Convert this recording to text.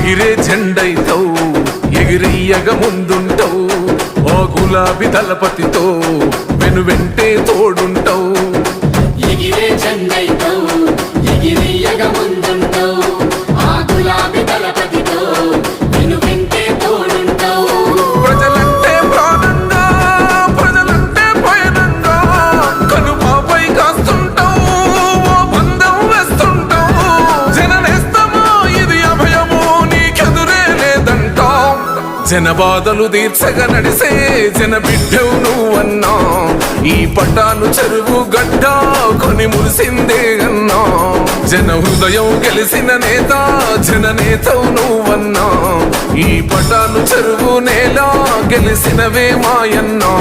ఎగిరే జెండైతవు ఎగిరెయ్యగ ముందుంటావు ఓ గులాబీ దళపతితో వెనువెంటే తోడుంటావు ఎగిరే జెండైతవు ఎగిరెయ్యగ ముందుంటావు ఆ గులాబీ దళపతితో వెనువెంటే తోడుంటావు ప్రజలంటే ప్రాణంగా ప్రజలంటే పయనంగా కనుపాపై కాస్తుంటావు ఓ బంధం వేస్తుంటావు జననేస్తమా ఇది అభయము నీకెదురే లేదంటావు జనబాధలు తీర్చగా నడిసే జన బిడ్డవు నువ్వన్నా ఈ పట్టాను చెరువు గడ్డ కొని మురిసిందే అన్నా జన హృదయం గెలిసిన నేత జననేతవు నువ్వన్నా ఈ పట్టాను చెరువు నేల గెలిసినవే మాయన్నా